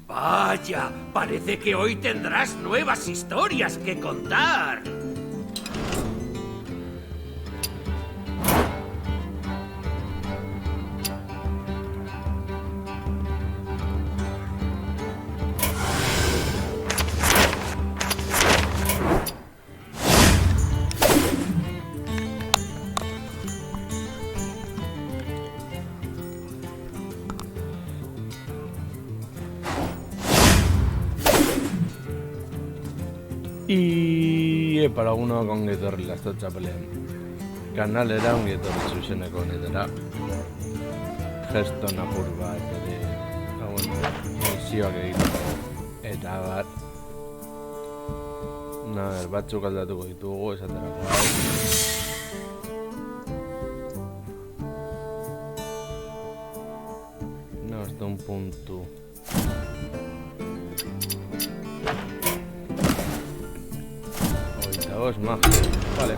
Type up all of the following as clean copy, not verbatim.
Vaya, parece que hoy tendrás nuevas historias que contar. Y para uno con etorri lasto txapelean. Kanalera ongi etorri zuzeneko honetara. Geston apur bat ere, misioak egiteko. Eta bat. Batzuk aldatuko ditugu esaterako hau. Hasta un puntu. Dos más, vale.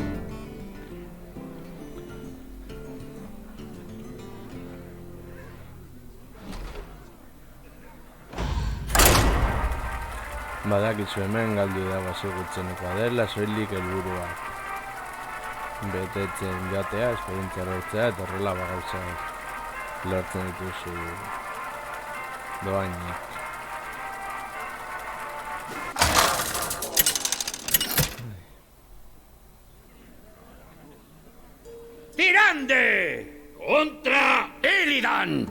Badakizu hemen galdu da basegurtzenekoa dela, soilik helburuak betetzen jatea, esperientzia lortzea eta horrela bagauza lortzen dituzu doainik. ¡Tirande! ¡Contra Illidan!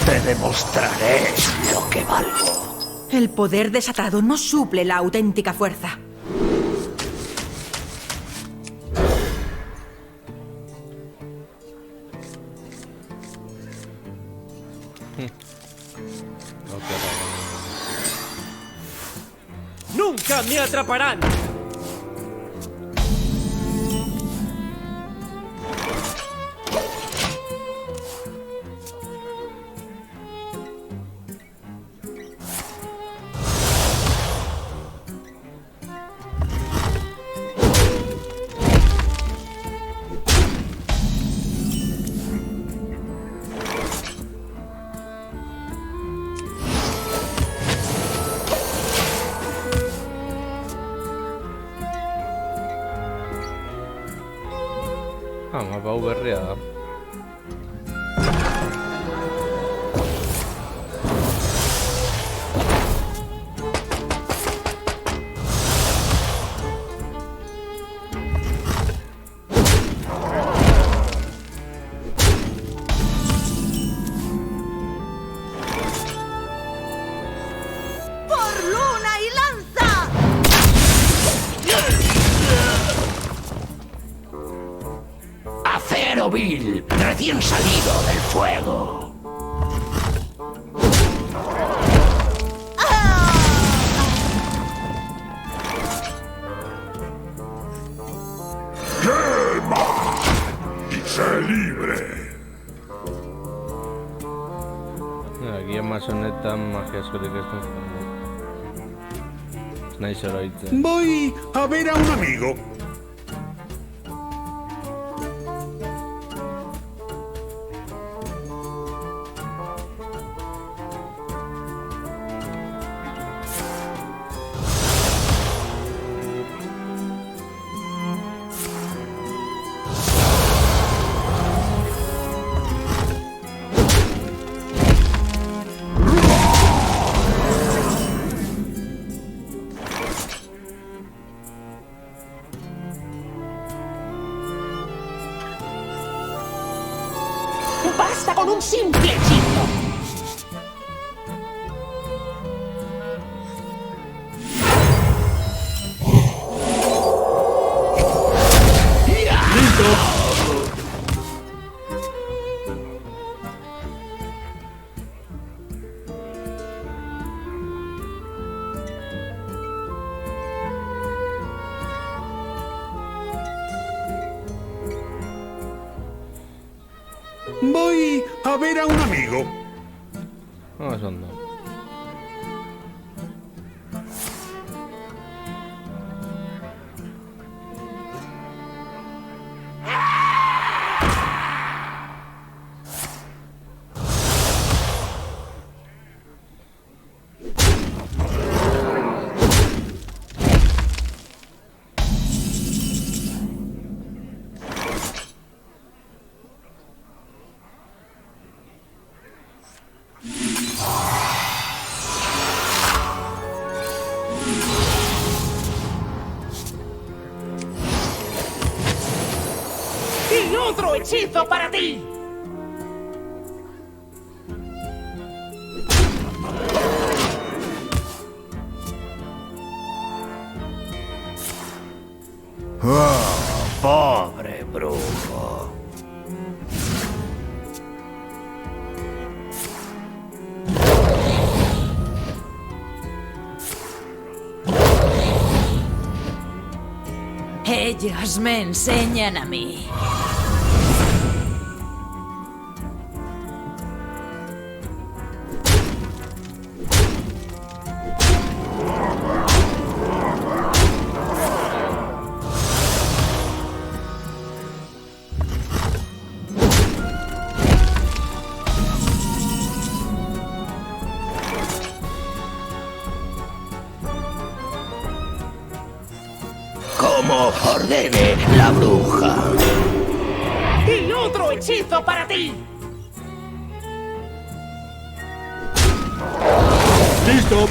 Te demostraré lo que valgo. El poder desatado no suple la auténtica fuerza. ¡Nunca me atraparán! Mapa hau berria da. Vil, recién salido del fuego. ¡Quema! ¡Y sé libre! Aquí en honetan magia askorik ez dut. Ez nahi zoroitzen. Voy a ver a un amigo. ¡Basta con un simple hechizo! Voy a ver a un amigo. Vamos a andar. hechizo para ti. Pobre brujo. Ellos me enseñan a mí. Como ordene la bruja. Y otro hechizo para ti. ¡Listo!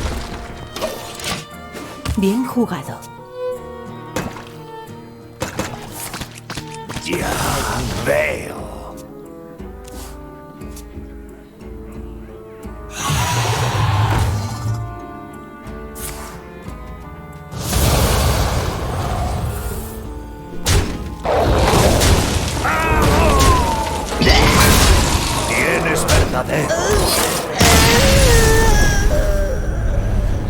Bien jugado. Ya veo. Tienes verdadero.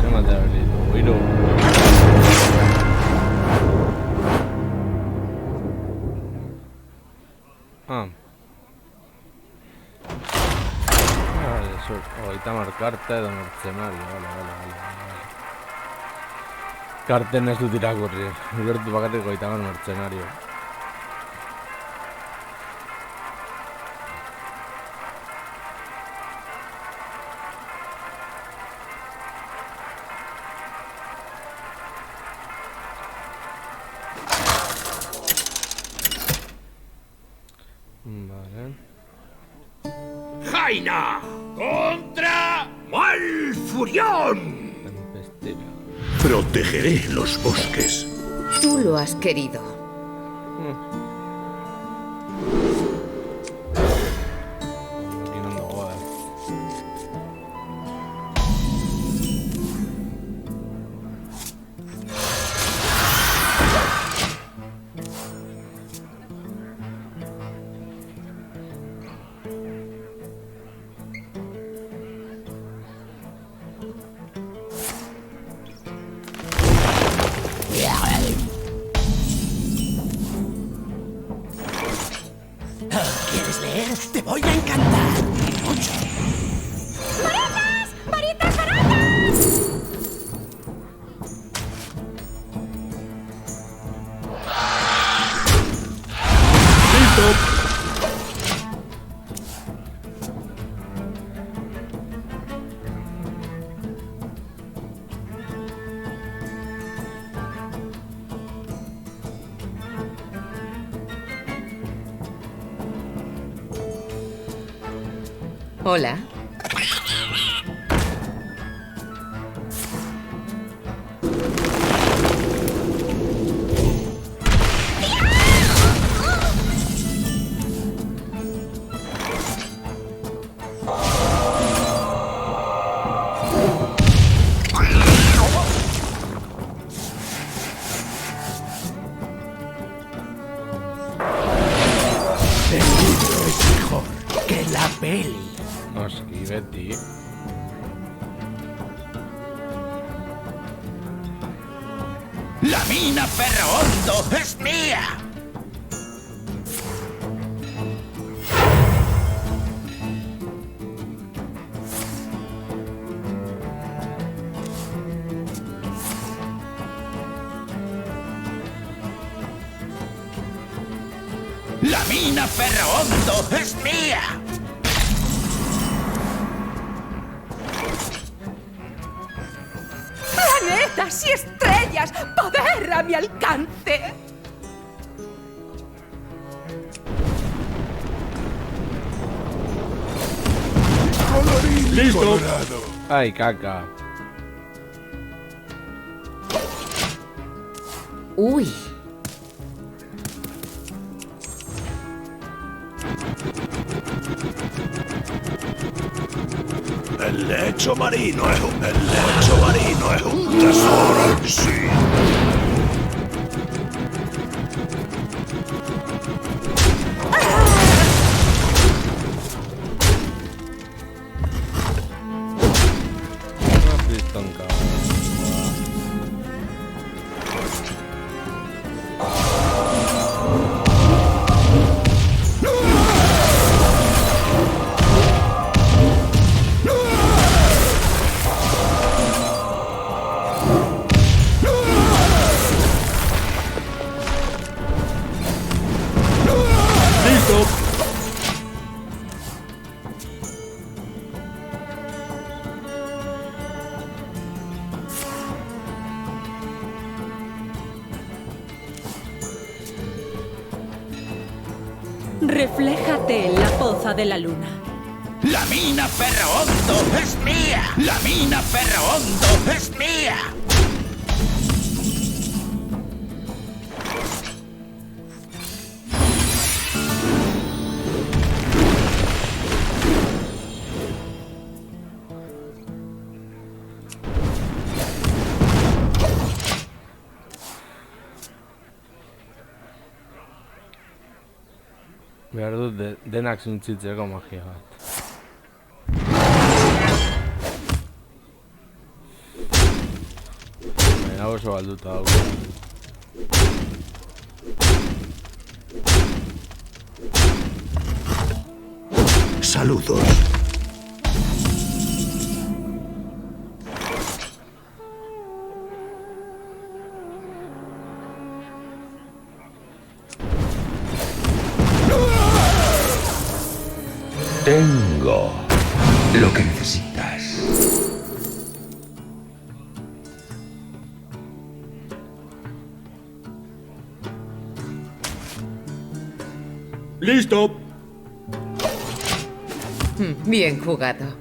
Se me ha habilido, Wiro. Ah. Vale, eso. Ahorita marcarte de mercenario. Vale. Carten ez dut irakurri. Ulertu bakarrik goita mercenario. Vale. Jaina contra Malfurión. Tempestiva. Protegeré los bosques. Tú lo has querido. Aquí no ando joder. ¿Quieres leer? Te voy a encantar. Mucho. ¡Varitas baratas! Hola. El libro es mejor que la peli. No esquive, tío. La mina Perro Hondo es mía. La mina Perro Hondo es mía. ¡Planetas y estrellas! ¡Poder a mi alcance! ¡Listo! Ay, caca. Uy. El lecho marino es un tesoro en sí. No has visto un cabrón. ¡Listo! Refléjate en la poza de la luna. ¡La mina Ferro Hondo es mía! ¡La mina Ferro Hondo es mía! Behar dut denak zuntzitzeko magia bat. Baina oso galduta dago. Saludos. Tengo lo que necesitas. ¡Listo! Bien jugado.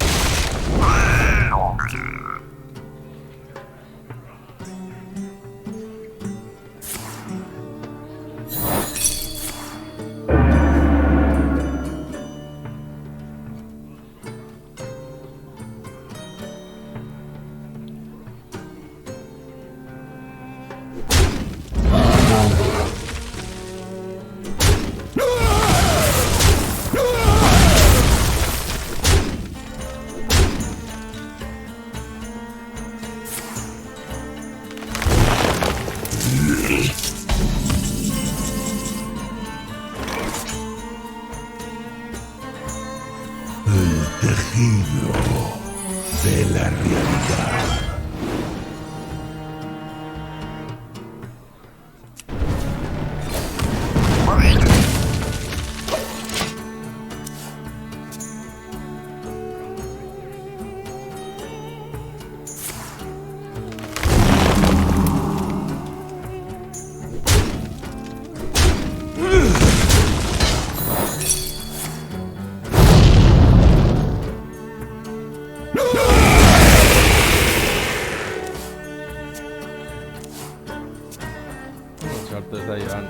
El tejido de la realidad. Suerte está Iván.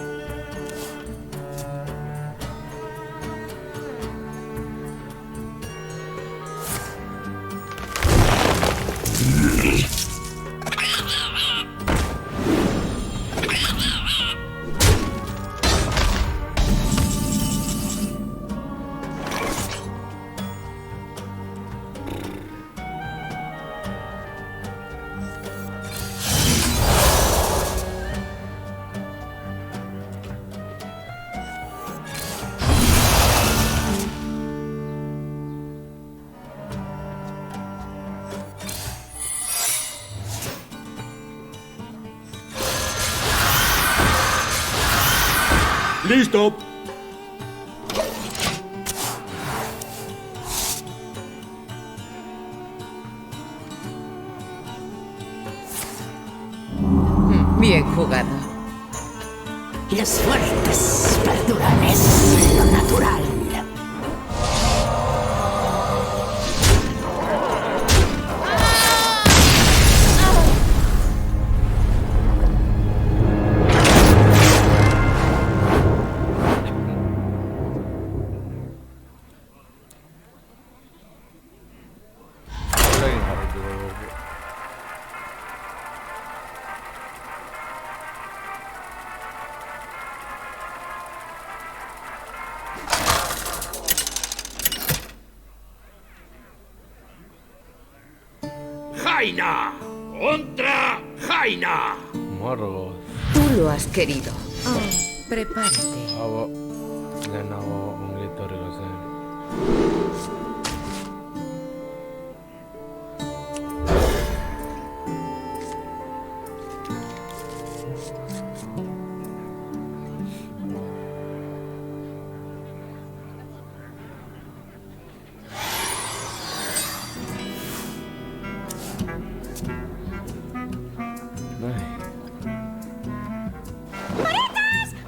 ¡Listo! Bien jugado. Los fuertes perduran, es lo natural. Horrekin jarrituko dugu. ¡Jaina! ¡Contra Jaina! Morgo. Tú lo has querido. Oh, prepárate. Hau, lehenago ongi etorriko zen.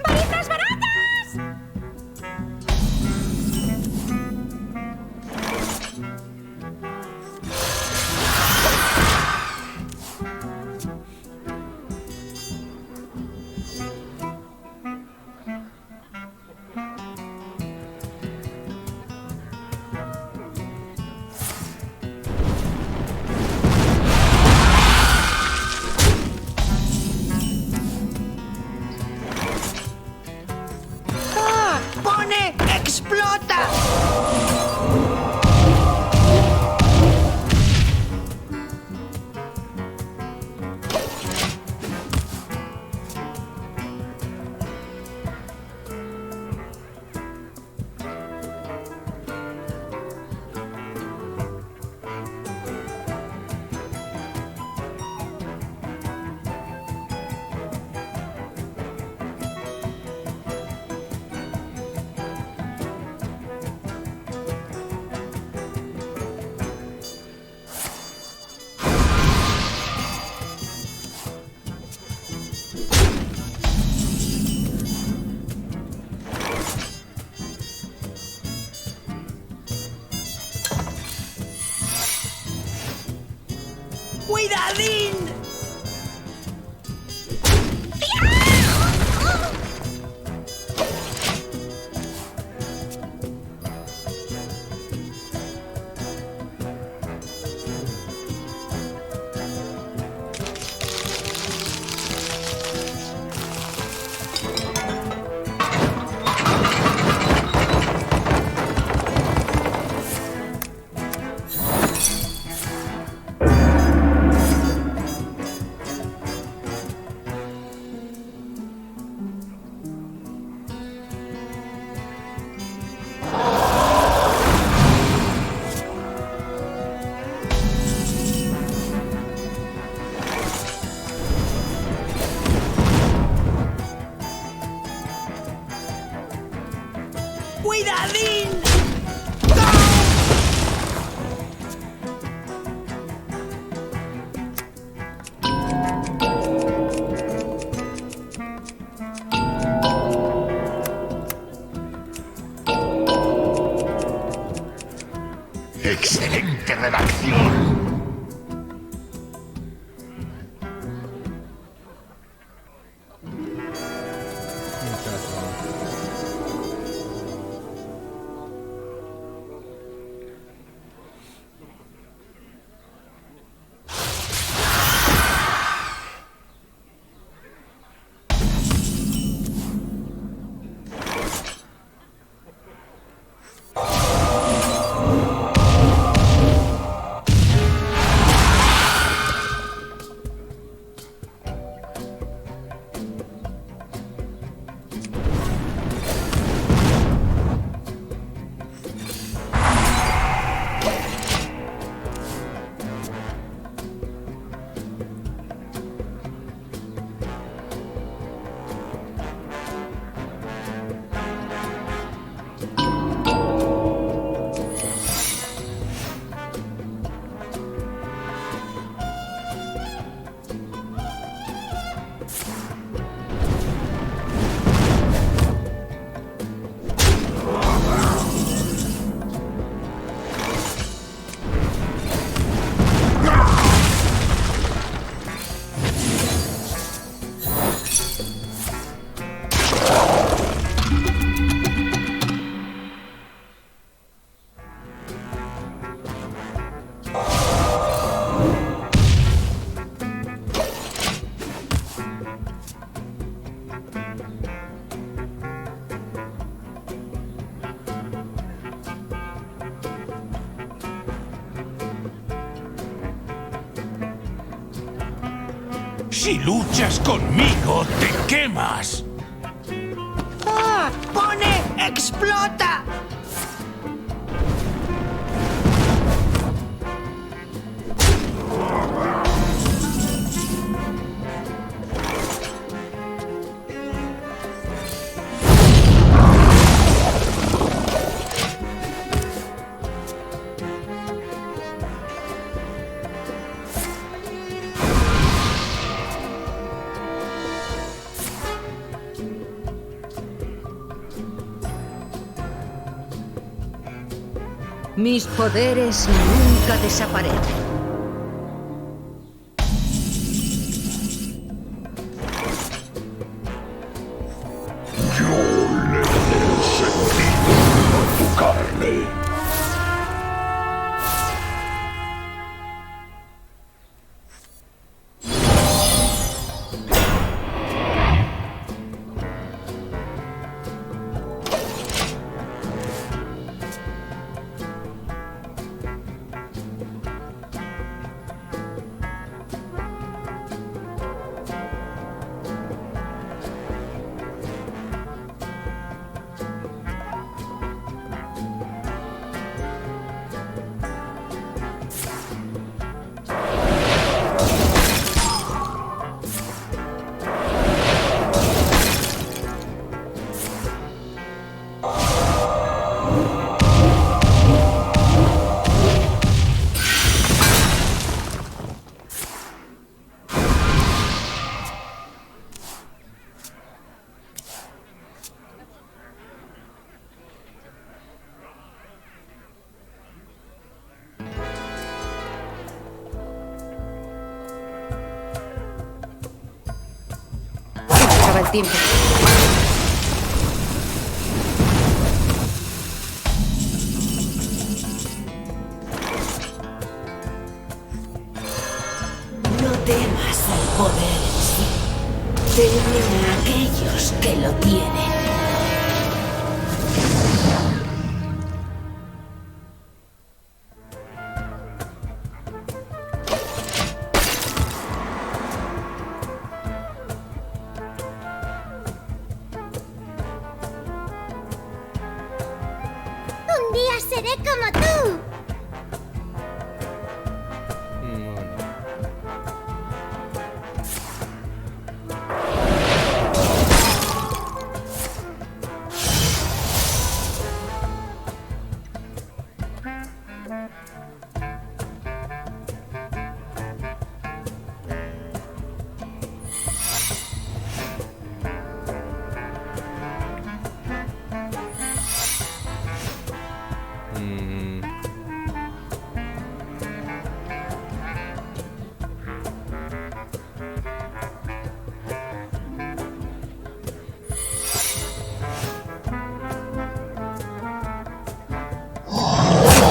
¡Varitas baratas! ¡Pone! ¡Explota! ¡Cuidadín! ¡Cuidadín! ¡Excelente redacción! Si luchas conmigo, te quemas. ¡Ah! ¡Pone! ¡Explota! Mis poderes nunca desaparecen. Yo le daré el sentido a tu carne. Acaba el tiempo. No temas el poder en sí. Temen a aquellos que lo tienen. Un día seré como tú.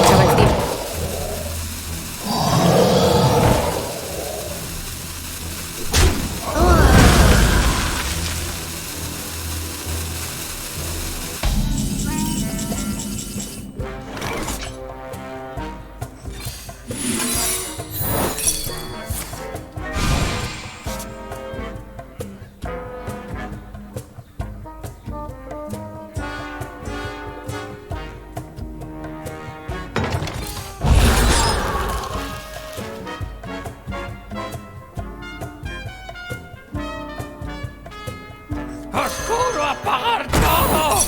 Acaba el tiempo. ¡Oscuro, apagar todo!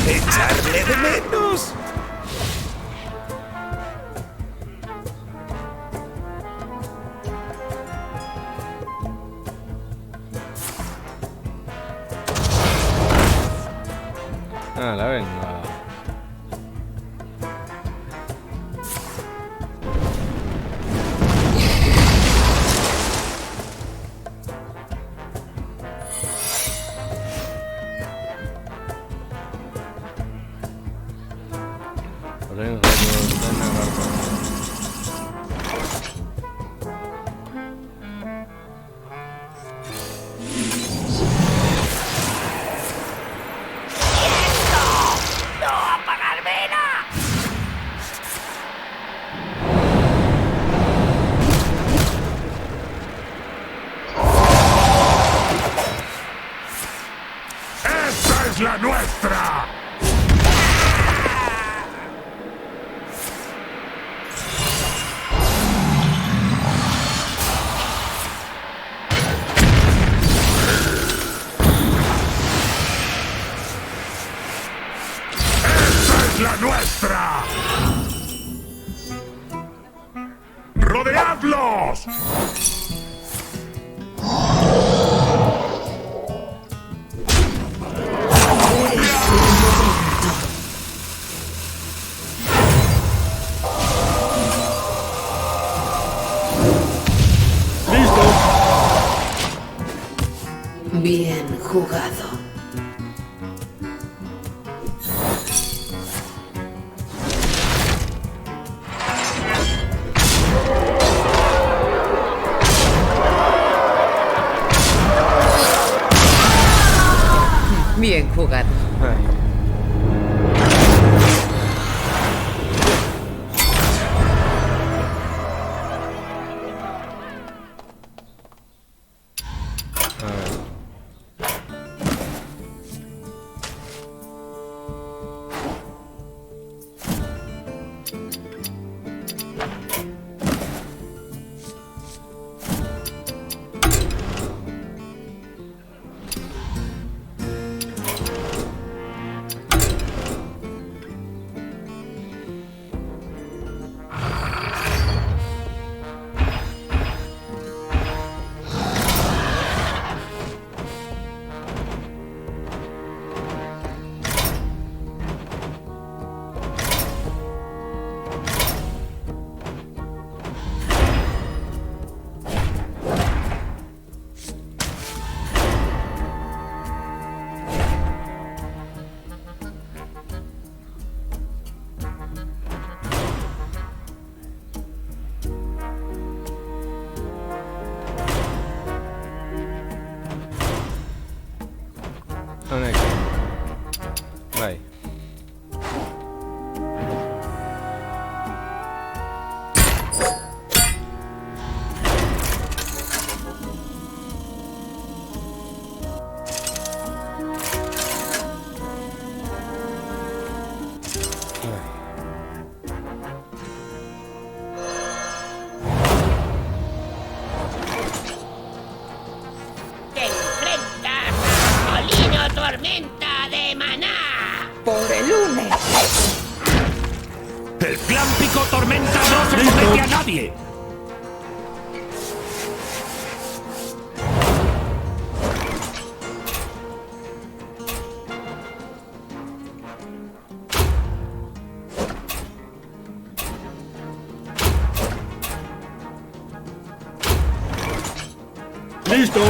¡Echarle de menos! Ah, la venga. la nuestra! ¡Rodeadlos! Bien jugado. Bien jugado. Non è che... Vai. Te enfrentas a Molino Tormenta de Maná. Por el lunes. ¡El clan Pico Tormenta no se somete a nadie! ¡Listo!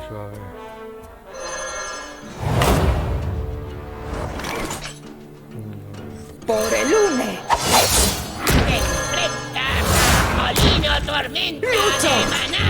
Suave. Por el lunes. Te enfrentas a Molino Tormenta de Maná.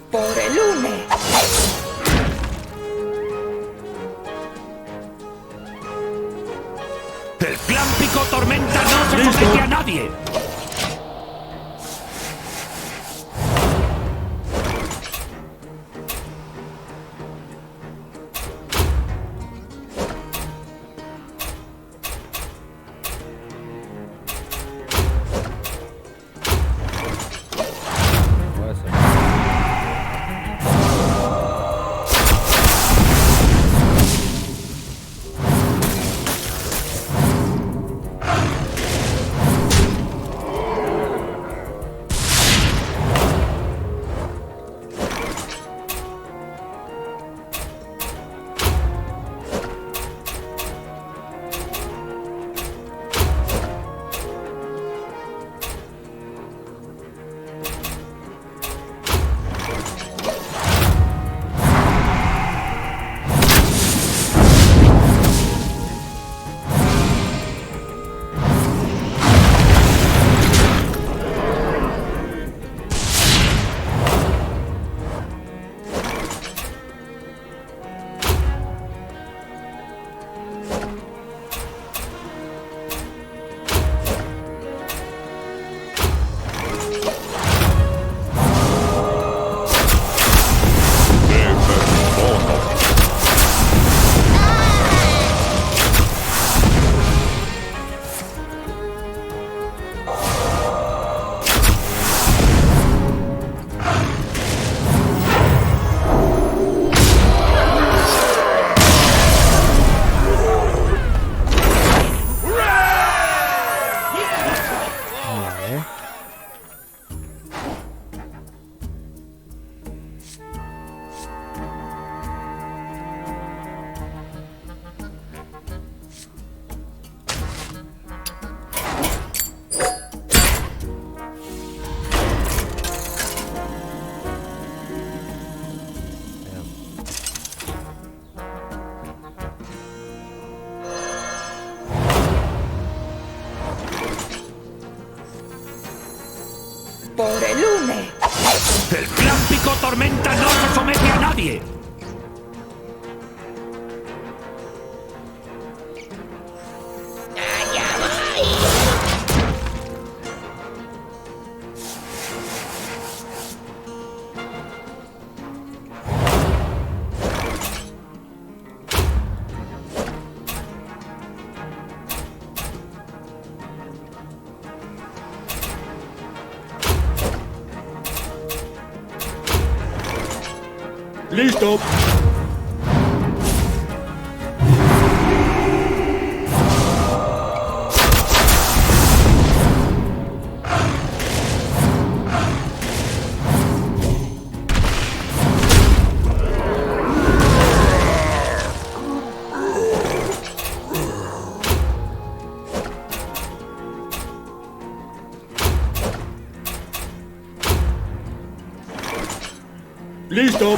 Por el une. El clan Pico Tormenta no se somete a nadie. Puede ser. Vale. Por el une. El clan Pico Tormenta no se somete a nadie. ¡Allá voy! ¡Listo! ¡Listo!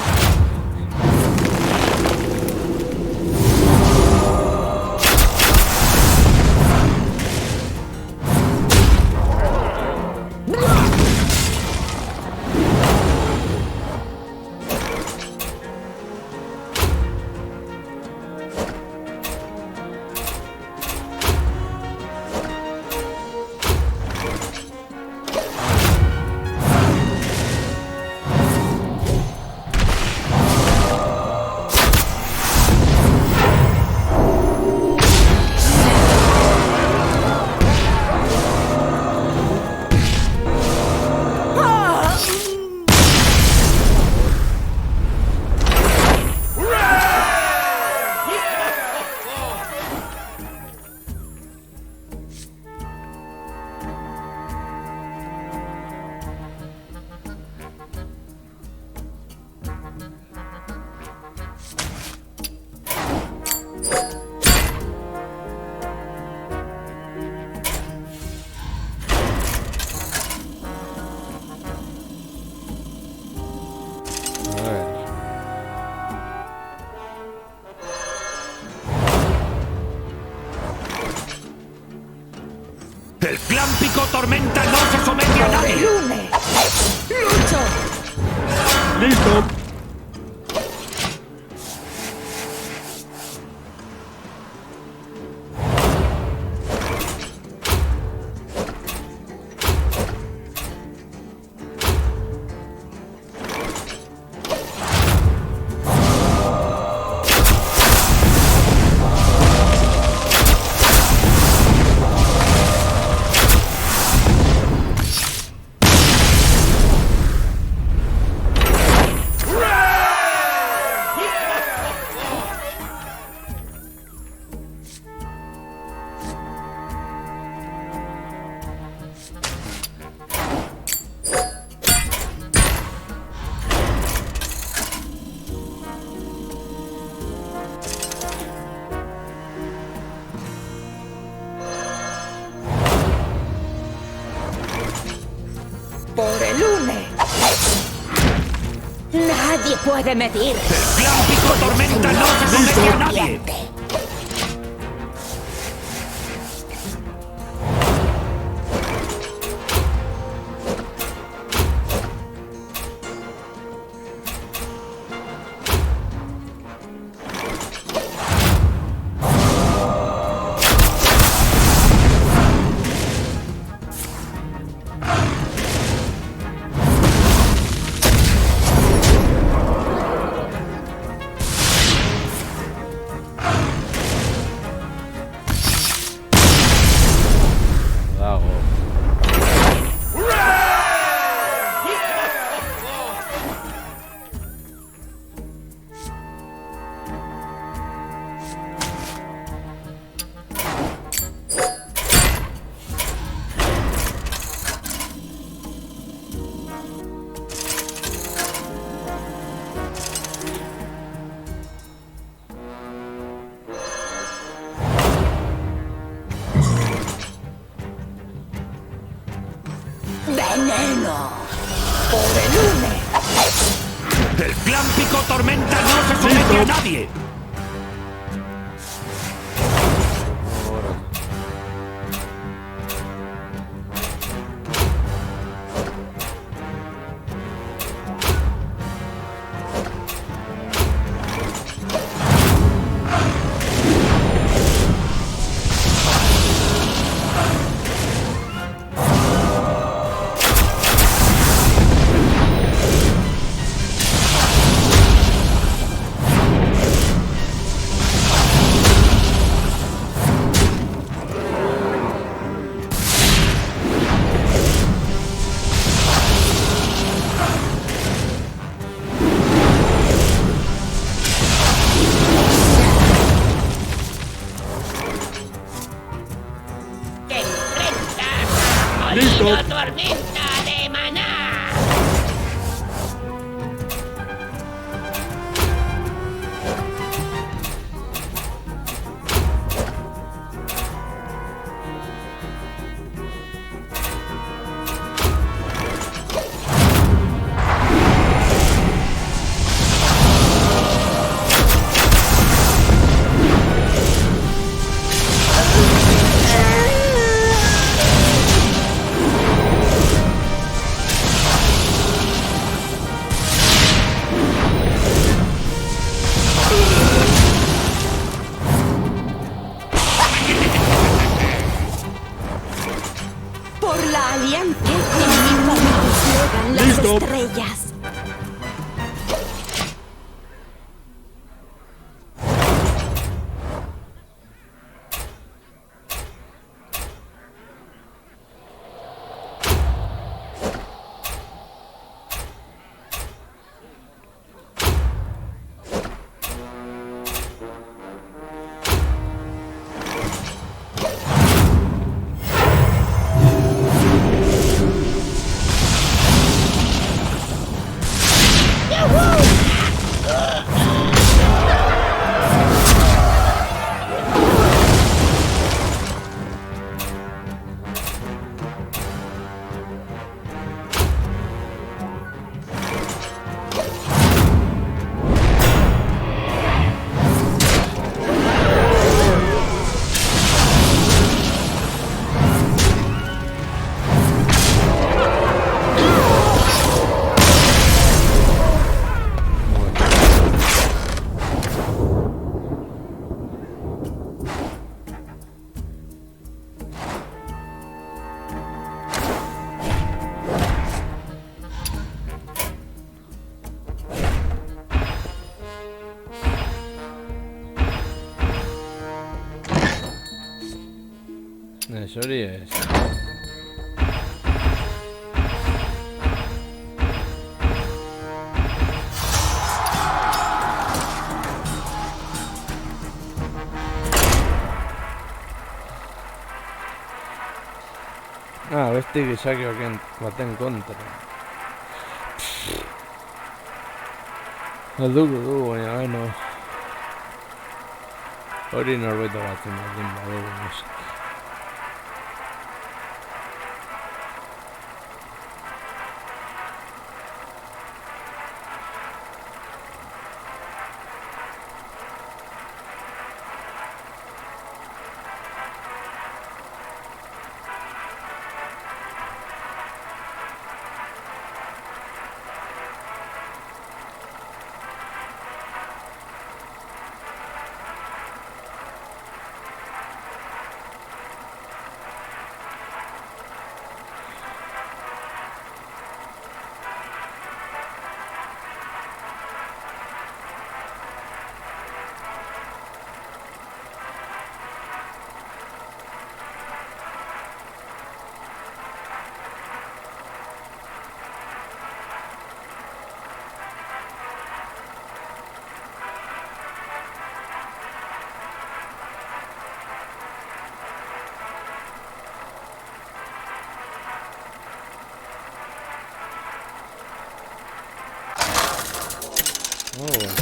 El clan Pico Tormenta no se somete a nadie. ¡Lucho! Listo. Por el une. Nadie puede medir. Clan Pico Tormenta no se somete a nadie. Veneno. Por el une. El Clan Pico Tormenta no se somete a nadie. Molino Tormenta de Maná. Por la alianza. En mi mano desplegan las Listo. estrellas. Yori es... Ah, vesti che sa che va in contra. El dugu, baina beno. Hori norbaito batzen berdin badugu nosak.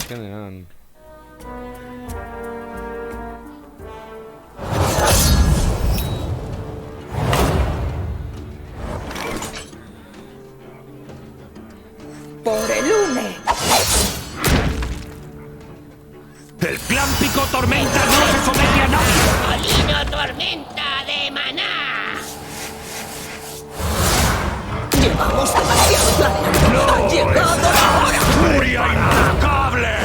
azkenean. ¡Por el UNE! ¡El clan Pico Tormenta no se somete a nadie! Molino Tormenta de Maná. ¡Llevamos demasiado tiempo! ¡Ha llegado la hora! ¡Furia implacable!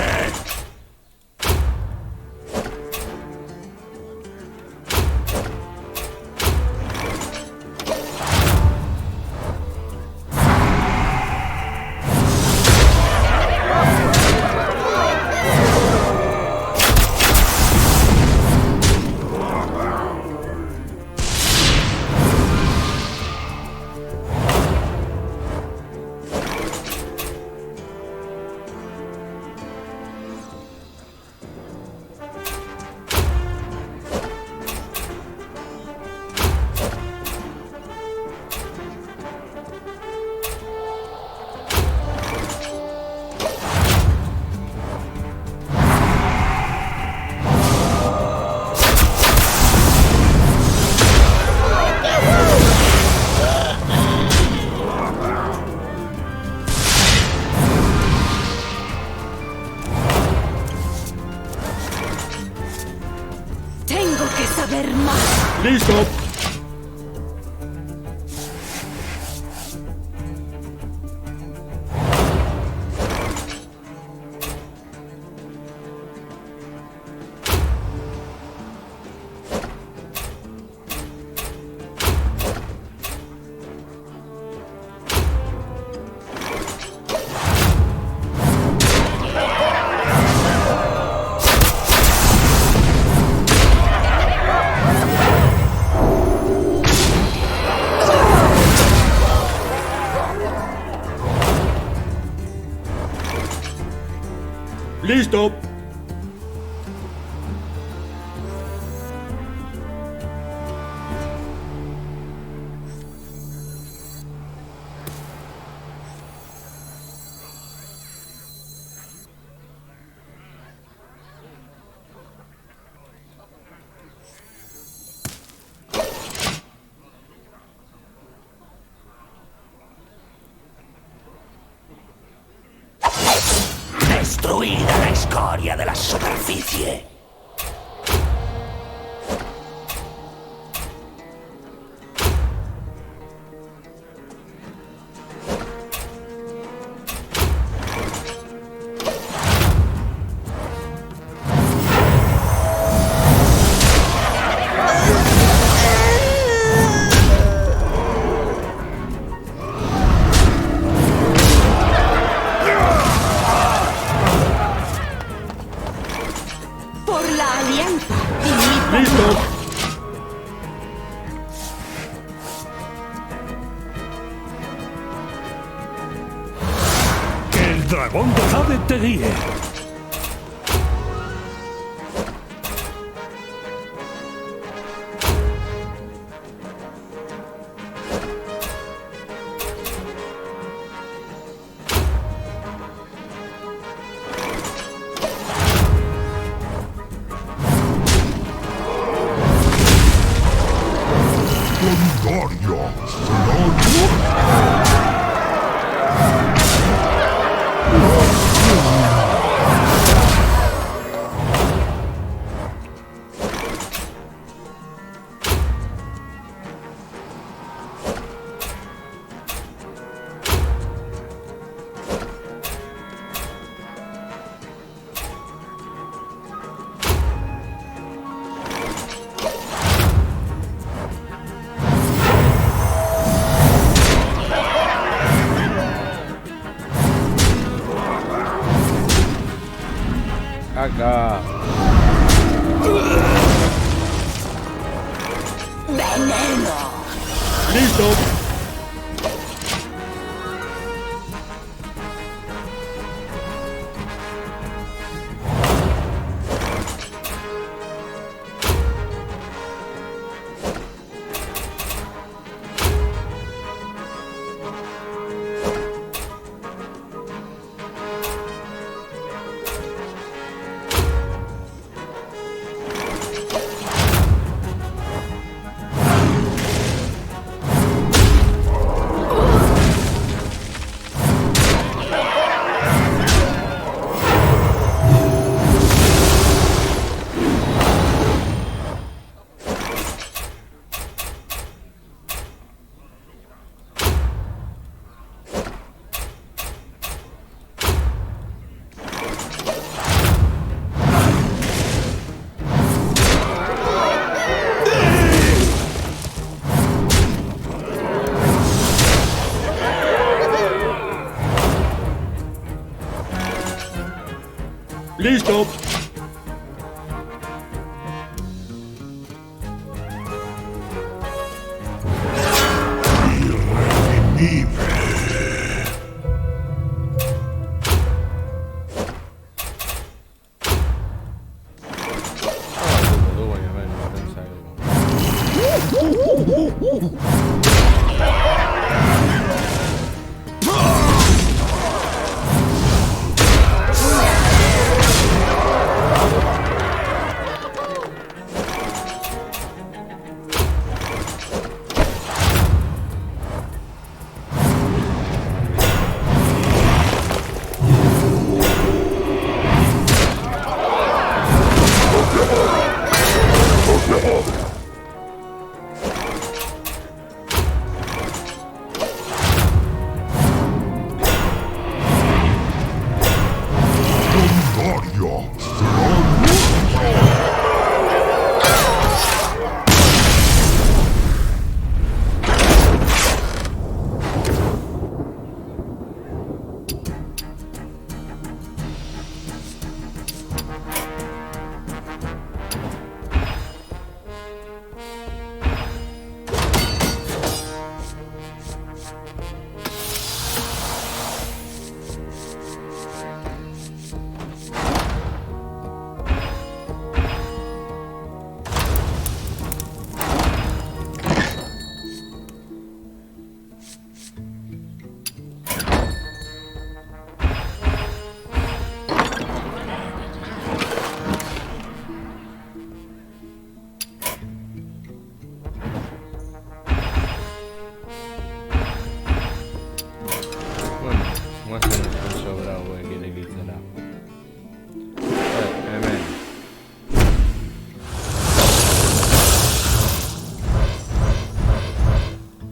Tengo que saber más. ¡Listo! ¡Listo! Destruida la escoria de la superficie. dragón de Jade te guíe. Acá. ¡Veneno! ¡Listo! ¡Listo!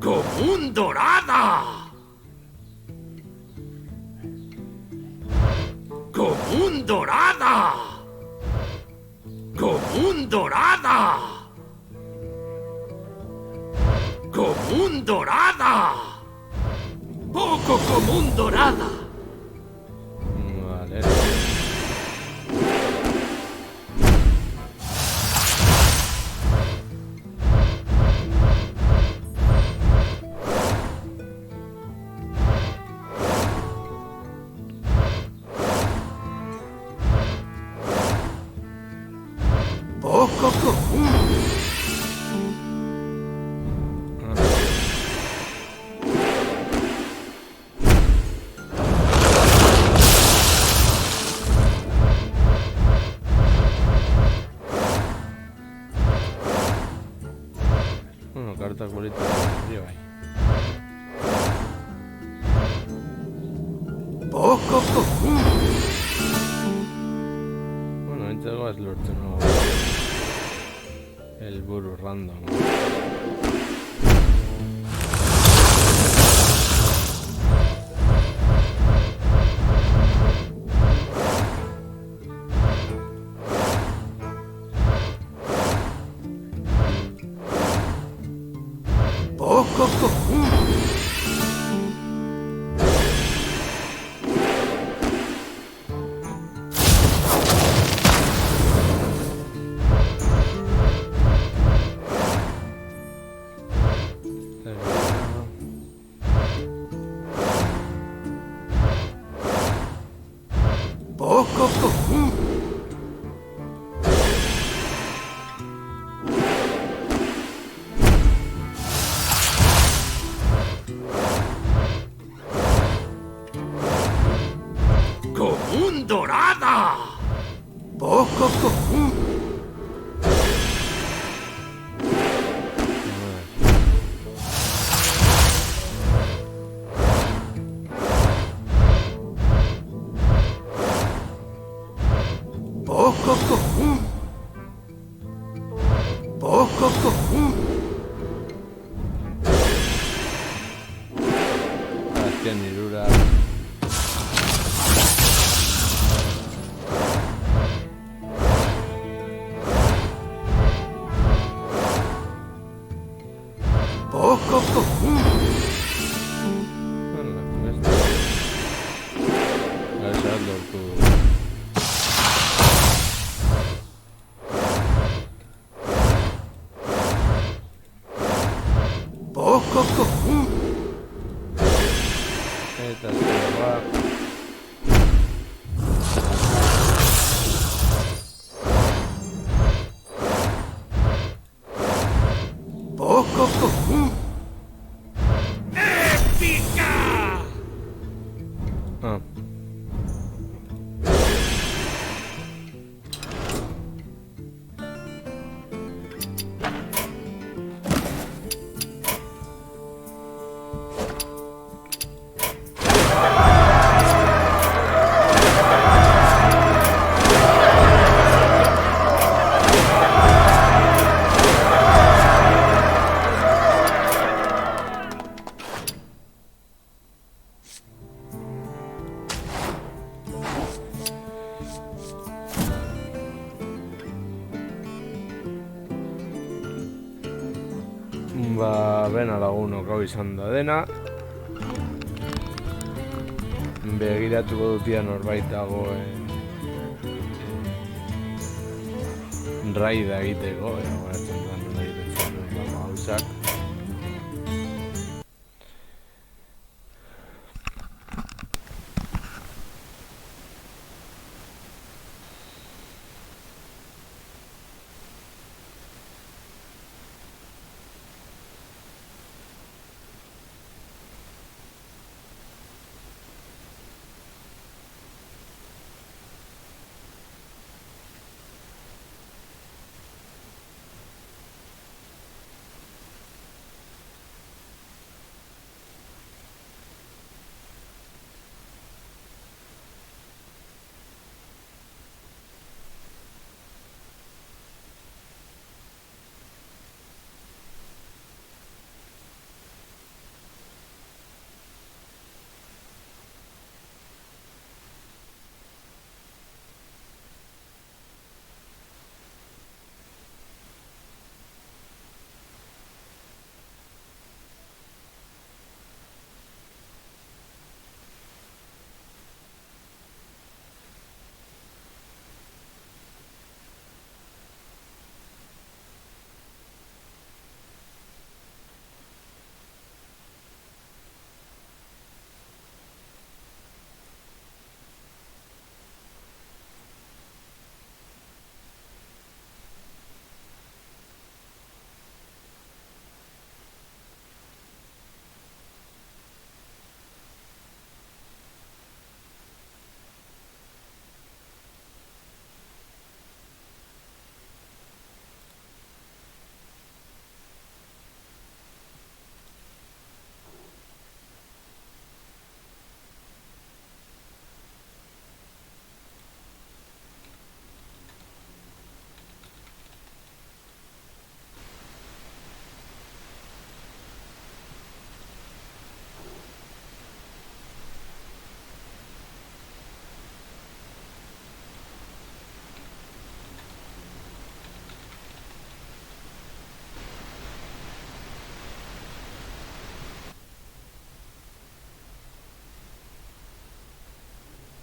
¡Común dorada! ¡Común dorada! ¡Común dorada! ¡Común dorada! ¡Poco común dorada! Vale. Bueno, entzagoaz lortzen hau. Helburu random. ¡Común dorada! Azken irura. Eta zerua. ¡Épica! Ah. Ba, bena lagunok hau izan da dena. Begiratuko dutia norbait dagoen raida egiteko, goratzen da nola egiten zuen gauzak.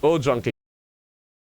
Ojo anche